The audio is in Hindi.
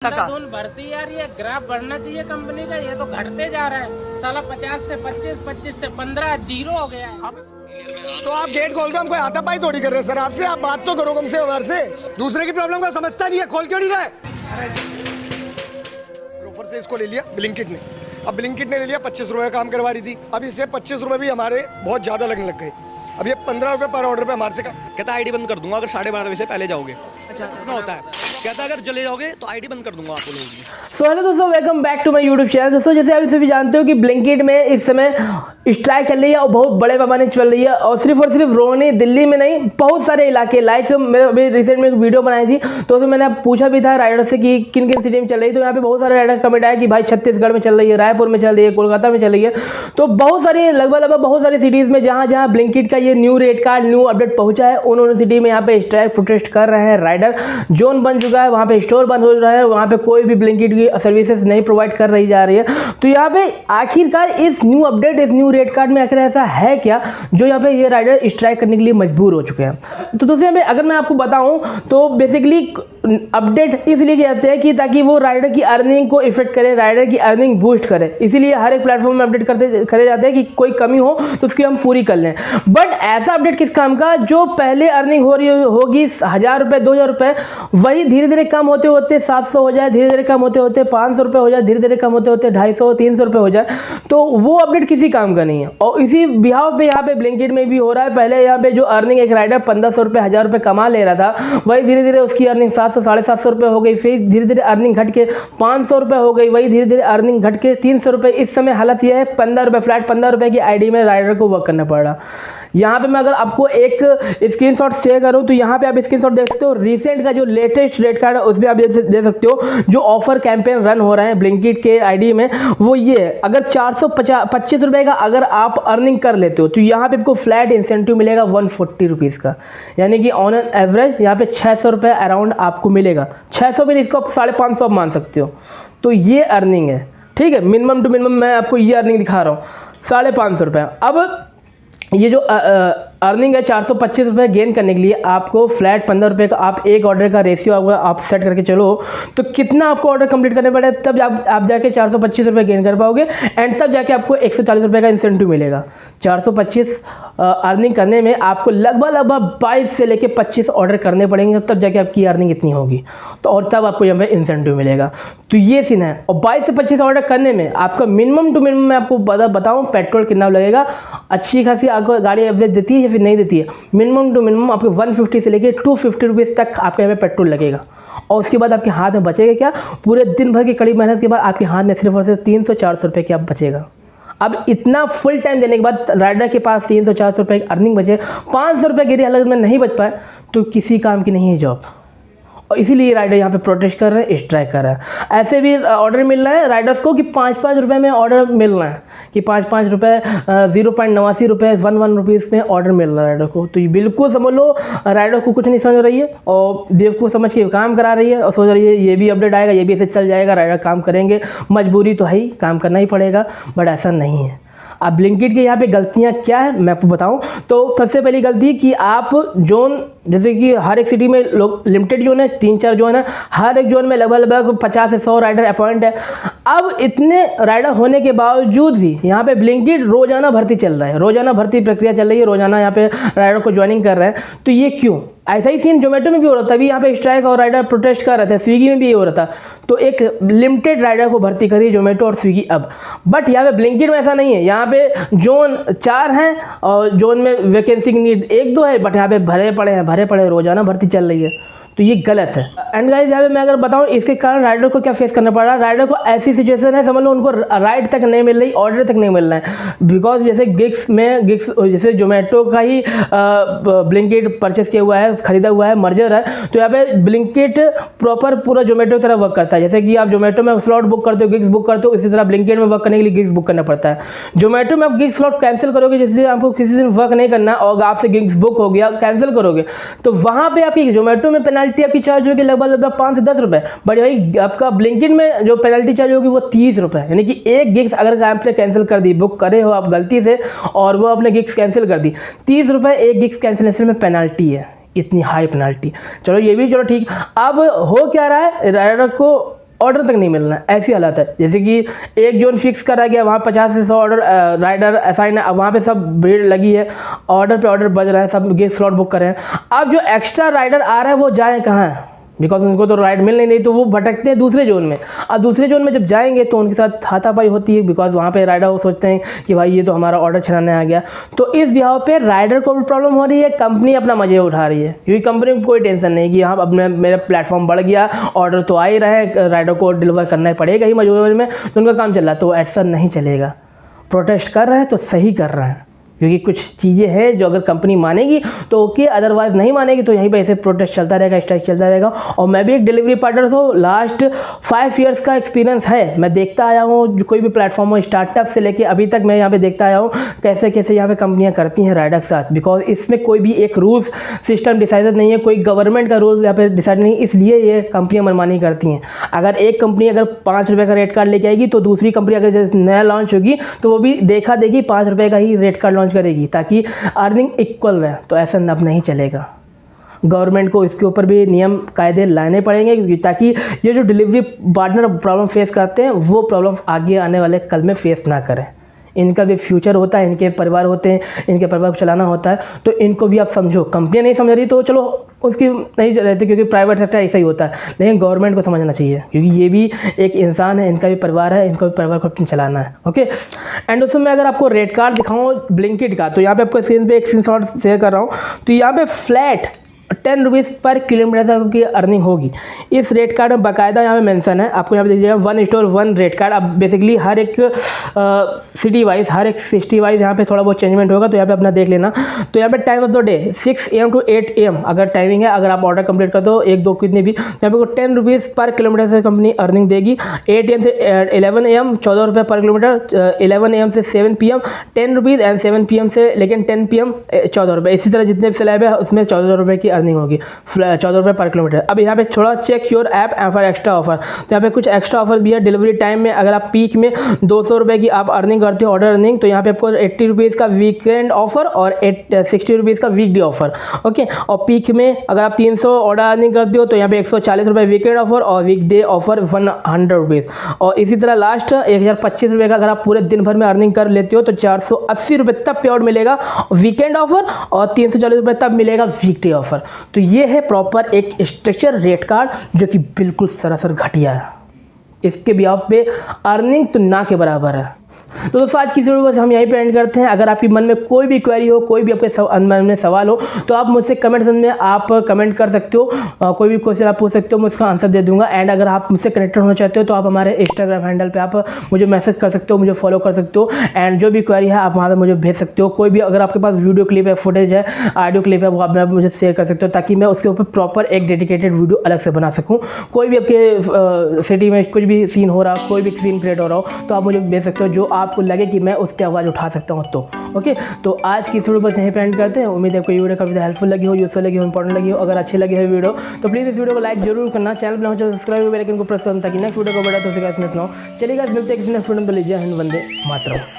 धुन भरती यार, ये ग्राफ बढ़ना चाहिए कंपनी का, ये तो घटते जा रहा है साला। 50 से 25, 25 से 15 जीरो हो गया है। तो आप गेट खोल दो, हम कोई हाथापाई थोड़ी कर रहे हैं सर आपसे। आप बात तो करो कम से हमारे से। दूसरे की प्रॉब्लम को समझता नहीं है, खोल क्यों नहीं रहा है? ग्रोफर से इसको ले लिया ब्लिंकिट ने। अब ब्लिंकिट ने ले लिया 25 रुपये काम करवा रही थी, अब इससे 25 रुपये भी हमारे बहुत ज़्यादा लगने लग गए। अब ये 15 रुपये पर ऑर्डर पे हमारे से कहता आईडी बंद कर दूंगा अगर 12:30 बजे से पहले जाओगे। अच्छा इतना होता है। कहता अगर चले जाओगे तो आईडी बंद कर दूंगा आप लोगों की। सो हेलो दोस्तों, welcome back to my YouTube channel. दोस्तों जैसे आप सभी जानते हो कि ब्लिंकिट में इस समय स्ट्राइक चल रही है और बहुत बड़े पैमाने चल रही है। और सिर्फ रोहनी दिल्ली में नहीं, बहुत सारे इलाके लाइक मैं अभी रिसेंट में एक वीडियो बनाई थी तो उसमें मैंने पूछा भी था राइडर से कि किन किन सिटी में चल रही है। तो यहाँ पे बहुत सारे राइडर कमेंट आया कि भाई छत्तीसगढ़ में चल रही है, रायपुर में चल रही है, कोलकाता में चल रही है। तो बहुत सारी लगभग बहुत सारी सिटीज़ में जहाँ ब्लिंकिट का ये new rate card new update पहुंचा है, उन्होंने सिटी में यहाँ पे स्ट्राइक प्रोटेस्ट कर रहे हैं। राइडर जोन बन चुका है, वहाँ पे स्टोर बंद हो रहा है, वहाँ पे कोई भी ब्लिंकिट की सर्विसेज नहीं प्रोवाइड कर रही जा रही है। तो यहाँ पे आखिरकार इस न्यू अपडेट, इस न्यू रेट कार्ड में आखिर ऐसा है क्या जो यहाँ पे ये राइडर स्ट्राइक करने के लिए मजबूर हो चुके हैं। तो दोस्तों यहाँ पे अगर मैं आपको बताऊं तो बेसिकली अपडेट इसलिए किए जाते हैं कि ताकि वो राइडर की अर्निंग को इफेक्ट करे, राइडर की अर्निंग बूस्ट करे। इसीलिए हर एक प्लेटफॉर्म में अपडेट करे जाते हैं कि कोई कमी हो तो उसकी हम पूरी कर लें। बट ऐसा अपडेट किस काम का? जो पहले अर्निंग हो रही होगी 1000 रुपये 2000 रुपये, वही धीरे धीरे कम होते होते 700 हो जाए, धीरे धीरे कम होते होते 500 रुपये हो जाए, धीरे धीरे कम होते होते 250 300 रुपये हो जाए। तो वो अपडेट किसी काम का नहीं है। और इसी बिहाव पे यहाँ पे ब्लिंकिट में भी हो रहा है। पहले यहाँ पे जो अर्निंग एक राइडर 1500 रुपये 1000 रुपये कमा ले रहा था, वही धीरे धीरे उसकी अर्निंग 700 750 रुपये हो गई। फिर धीरे धीरे अर्निंग घट के 500 रुपये हो गई, वही धीरे धीरे अर्निंग घट के 300 रुपये। इस समय हालत यह है 15 रुपये फ्लैट 15 रुपये की आईडी में राइडर को वर्क करना पड़ रहा। यहाँ पे मैं अगर आपको एक स्क्रीनशॉट शेयर करूँ तो यहाँ पे आप स्क्रीनशॉट देख सकते हो। रिसेंट का जो लेटेस्ट रेट कार्ड है उसमें आप देख सकते हो जो ऑफर कैंपेन रन हो रहे हैं ब्लिंकिट के आईडी में, वो ये है। अगर 425 रुपये का अगर आप अर्निंग कर लेते हो तो यहाँ पे आपको फ्लैट इंसेंटिव मिलेगा 140 रुपीज़ का, यानी कि ऑन एन एवरेज यहाँ पे 600 रुपये अराउंड आपको मिलेगा। 600 भी नहीं, इसको आप 550 आप मान सकते हो। तो ये अर्निंग है, ठीक है। मिनिमम टू मिनिमम मैं आपको ये अर्निंग दिखा रहा हूँ 550 रुपये। अब ये जो अर्निंग है 425 रुपये गेन करने के लिए आपको फ्लैट 15 रुपये का आप एक ऑर्डर का रेशियो आप सेट करके चलो तो कितना आपको ऑर्डर कंप्लीट करने पड़े, तब आप जाके 425 रुपये गेन कर पाओगे। एंड तब जाके आपको 140 रुपये का इंसेंटिव मिलेगा। 425 अर्निंग करने में आपको लगभग 22 से लेके 25 ऑर्डर करने पड़ेंगे, तब जाके आपकी अर्निंग इतनी होगी। तो और तब आपको यहाँ पे इंसेंटिव मिलेगा। तो ये सीन है। और 22 से 25 ऑर्डर करने में आपका मिनिमम टू मिनिमम मैं आपको बताऊँ पेट्रोल कितना लगेगा। अच्छी खासी आपको गाड़ी एवरेज देती है या फिर नहीं देती है, मिनिमम टू मिनिमम आपको 150 से लेके 250 रुपीज़ तक आपके यहाँ पे पेट्रोल लगेगा। और उसके बाद आपके हाथ में बचेगा क्या? पूरे दिन भर की कड़ी मेहनत के बाद आपके हाथ में सिर्फ और सिर्फ 300-400 रुपये की आप बचेगा। अब इतना फुल टाइम देने के बाद राइडर के पास 300-400 रुपये की अर्निंग बचे, 500 रुपये गिरी हालत में नहीं बच पाए तो किसी काम की नहीं है जॉब। और इसीलिए राइडर यहाँ पे प्रोटेस्ट कर रहे हैं, स्ट्राइक कर रहे हैं। ऐसे भी ऑर्डर मिल रहा है राइडर्स को कि 5-5 रुपये में ऑर्डर मिल रहा है, कि 5-5 रुपये 0.89 रुपये 1 रुपीज़ में ऑर्डर मिल रहा है राइडर को। तो ये बिल्कुल समझ लो राइडर को कुछ नहीं समझ रही है और बेवकूफ़ समझ के काम करा रही है और सोच रही है ये भी अपडेट आएगा, ये भी ऐसे चल जाएगा, राइडर काम करेंगे। मजबूरी तो है ही, काम करना ही पड़ेगा, बट ऐसा नहीं है। अब ब्लिंकिट के यहाँ पे गलतियाँ क्या है मैं आपको बताऊँ तो सबसे पहली गलती कि आप जोन, जैसे कि हर एक सिटी में लोग लिमिटेड जोन है, 3-4 जोन है, हर एक जोन में लगभग 50 से 100 राइडर अपॉइंट है। अब इतने राइडर होने के बावजूद भी यहाँ पे ब्लिंकिट रोजाना भर्ती चल रहा है, रोजाना भर्ती प्रक्रिया चल रही है, रोजाना यहाँ पे राइडर को ज्वाइनिंग कर रहे हैं। तो ये क्यों? ऐसा ही सीन जोमेटो में भी हो रहा था, तभी यहाँ पे स्ट्राइक और राइडर प्रोटेस्ट कर रहे थे। स्विगी में भी ये हो रहा था। तो एक लिमिटेड राइडर को भर्ती करी जोमेटो और स्विगी अब, बट यहाँ पे ब्लिंकिट में ऐसा नहीं है। यहाँ पे जोन 4 हैं और जोन में वैकेंसी की नीड 1-2 है, बट यहाँ पे भरे पड़े रोजाना भर्ती चल रही है। तो ये गलत है। एंड गाइस यहाँ पे मैं अगर बताऊँ इसके कारण राइडर को क्या फेस करना पड़ रहा है। राइडर को ऐसी सिचुएशन है, समझ लो उनको राइड तक नहीं मिल रही, ऑर्डर तक नहीं मिल रहा है। बिकॉज जैसे गिग्स जैसे जोमेटो का ही ब्लिंकिट परचेस किया हुआ है, खरीदा हुआ है, मर्जर है। तो यहाँ पे ब्लिंकिट प्रॉपर पूरा जोमेटो की तरह वर्क करता है। जैसे कि आप जोमेटो में स्लॉट बुक करते हो, गिग्स बुक करते हो, इसी तरह ब्लिंकिट में वर्क करने के लिए गिग्स बुक करना पड़ता है। जोमेटो में आप गिग स्लॉट कैंसिल करोगे, जिससे आपको किसी दिन वर्क नहीं करना और आपसे गिग्स बुक हो गया, कैंसिल करोगे तो वहाँ पे आपकी जोमेटो में पेनल्टी आपकी चार्ज होगी लगभग 5 से 10 रुपये। बट भाई आपका ब्लिंकिट में जो पेनल्टी चार्ज होगी वो 30 रुपये, यानी कि एक गिग्स अगर आपने कैंसिल कर दी, बुक करे हो आप गलती से और वो आपने गिग्स कैंसिल कर दी, 30 रुपये एक गिग्स कैंसिलेशन में पेनल्टी है। इतनी हाई पेनल्टी, चलो ये भी चलो ठीक। अब हो क्या रहा है, राइडर को ऑर्डर तक नहीं मिलना, ऐसी हालत है। जैसे कि एक जोन फिक्स करा गया, वहाँ 50 से 100 ऑर्डर राइडर असाइन है, अब वहाँ पे सब भीड़ लगी है, ऑर्डर पे ऑर्डर बज रहे हैं, सब गेट स्लॉट बुक कर रहे हैं। अब जो एक्स्ट्रा राइडर आ रहा है वो जाए कहाँ, बिकॉज उनको तो राइड मिल नहीं, तो वो भटकते हैं दूसरे जोन में। अब दूसरे जोन में जब जाएंगे तो उनके साथ हाथापाई होती है, बिकॉज वहाँ पे राइडर वो सोचते हैं कि भाई ये तो हमारा ऑर्डर छनाने आ गया। तो इस बिहाव पे राइडर को भी प्रॉब्लम हो रही है, कंपनी अपना मजे उठा रही है, क्योंकि कंपनी को कोई टेंशन नहीं कि हाँ अब मेरा प्लेटफॉर्म बढ़ गया, ऑर्डर तो आ ही रहा है, राइडर को डिलीवर करना ही पड़ेगा ही मजबूरी में, तो उनका काम चल रहा है। तो ऐसा नहीं चलेगा, प्रोटेस्ट कर रहे हैं तो सही कर रहे हैं, क्योंकि कुछ चीज़ें हैं जो अगर कंपनी मानेगी तो ओके, अदरवाइज नहीं मानेगी तो यहीं पे ऐसे प्रोटेस्ट चलता रहेगा, स्ट्राइक चलता रहेगा। और मैं भी एक डिलीवरी पार्टनर हूँ, लास्ट 5 ईयर्स का एक्सपीरियंस है, मैं देखता आया हूँ जो कोई भी प्लेटफॉर्म हो, स्टार्टअप से लेके अभी तक मैं यहाँ पे देखता आया हूँ कैसे कैसे यहाँ पे कंपनियाँ करती हैं राइडर के साथ। बिकॉज इसमें कोई भी एक रूल्स सिस्टम डिसाइडेड नहीं है, कोई गवर्नमेंट का रूल यहाँ पे डिसाइड नहीं, इसलिए ये कंपनियाँ मनमानी करती हैं। अगर एक कंपनी अगर 5 रुपये का रेट कार्ड लेके आएगी तो दूसरी कंपनी अगर जैसे नया लॉन्च होगी तो वो भी देखा देखी 5 रुपये का ही रेट कार्ड लॉन्च करेगी, ताकि अर्निंग इक्वल रहे। तो ऐसा अब नहीं चलेगा, गवर्नमेंट को इसके ऊपर भी नियम कायदे लाने पड़ेंगे, क्योंकि ताकि ये जो डिलीवरी पार्टनर प्रॉब्लम फेस करते हैं वो प्रॉब्लम आगे आने वाले कल में फेस ना करें। इनका भी फ्यूचर होता है, इनके परिवार होते हैं, इनके परिवार को चलाना होता है, तो इनको भी आप समझो। कंपनियाँ नहीं समझ रही तो चलो उसकी नहीं रहती, क्योंकि प्राइवेट सेक्टर ऐसा ही होता है, लेकिन गवर्नमेंट को समझना चाहिए, क्योंकि ये भी एक इंसान है, इनका भी परिवार है, इनको भी परिवार को अपनी चलाना है। ओके, एंड उसमें मैं अगर आपको रेट कार्ड दिखाऊँ ब्लिंकिट का, तो यहाँ पे आपको स्क्रीन पे एक स्क्रीनशॉट शेयर कर रहा हूँ। तो यहाँ पे फ्लैट 10 रुपीज़ पर किलोमीटर तक की अर्निंग होगी। इस रेट कार्ड में बाकायदा यहाँ पे मेंशन है, आपको यहाँ पे देखिएगा 1:1 रेट कार्ड। अब बेसिकली हर एक सिटी वाइज, हर एक सिटी वाइज यहाँ पे थोड़ा बहुत चेंजमेंट होगा, तो यहाँ पे अपना देख लेना। तो यहाँ पे time of the day 6 AM to 8 AM अगर टाइमिंग है, अगर आप ऑर्डर कंप्लीट कर दो 1-2 कितनी भी, यहाँ पे 10 रुपीज़ पर किलोमीटर से कंपनी अर्निंग देगी। 8 AM से 11 AM 14 रुपये पर किलोमीटर, 11 AM से 7 PM 10 रुपीज़, एंड 7 PM से लेकिन 10 PM 14 रुपये। इसी तरह जितने भी स्लैब है उसमें 14 रुपये की अर्निंग होगी, 14 रुपये पर किलोमीटर। अब यहाँ पे थोड़ा check your app for extra offer, तो यहाँ पे कुछ एक्स्ट्रा ऑफर भी है। डिलीवरी टाइम में अगर आप पीक में 200 रुपये की आप अर्निंग करते हो ऑर्डर अर्निंग, तो यहाँ पे आपको 80 रुपीज़ का वीकेंड ऑफर और 60 रुपीज़ का वीकडे ऑफर। ओके, और पीक में अगर आप 300 ऑर्डर अर्निंग करते हो तो यहाँ पे 140 रुपये वीकेंड ऑफर और वीकडे ऑफर 100 रुपीज़। और इसी तरह लास्ट 1025 रुपये का अगर आप पूरे दिन भर में अर्निंग कर लेते हो तो 480 रुपये तब पे आउट मिलेगा वीकेंड ऑफर, और 340 रुपये तब मिलेगा वीकडे ऑफर। तो ये है प्रॉपर एक स्ट्रक्चर रेट कार्ड जो कि बिल्कुल सरासर घटिया है। इसके भी आप पे अर्निंग तो ना के बराबर है। तो दोस्तों आज की वीडियो बस हम यहीं पे एंड करते हैं। अगर आपके मन में कोई भी क्वेरी हो, कोई भी आपके मन में सवाल हो, तो आप मुझसे कमेंट सेक्शन में आप कमेंट कर सकते हो, कोई भी क्वेश्चन आप पूछ सकते हो, मैं उसका आंसर दे दूंगा। एंड अगर आप मुझसे कनेक्टेड होना चाहते हो तो आप हमारे इंस्टाग्राम हैंडल पे आप मुझे मैसेज कर सकते हो, मुझे फॉलो कर सकते हो, एंड जो भी क्वेरी है आप वहाँ पर मुझे भेज सकते हो। कोई भी अगर आपके पास वीडियो क्लिप है, फुटेज है, ऑडियो क्लिप है, वो आप मुझे शेयर कर सकते हो, ताकि मैं उसके ऊपर प्रॉपर एक डेडिकेटेड वीडियो अलग से बना सकूँ। कोई भी आपके सिटी में कुछ भी सीन हो रहा हो, कोई भी सीन क्रिएट हो रहा हो, तो आप मुझे भेज सकते हो, जो आपको लगे कि मैं उस पर आवाज़ उठा सकता हूँ। तो ओके, तो आज की वीडियो बस यहीं पे एंड करते हैं। उम्मीद है कोई वीडियो काफ़ी हेल्पफुल लगी हो, यूजफुल लगी हो, इंपॉर्टेंट लगी हो। अगर अच्छी लगी हो वीडियो तो प्लीज़ इस वीडियो को लाइक जरूर करना, चैनल पर हो सब्सक्राइब बेल आइकन को प्रेस करना, ताकि नेक्स्ट वीडियो को बड़ा तो मिलते हैं किसी नेक्स्ट वीडियो में। वंदे मातरम।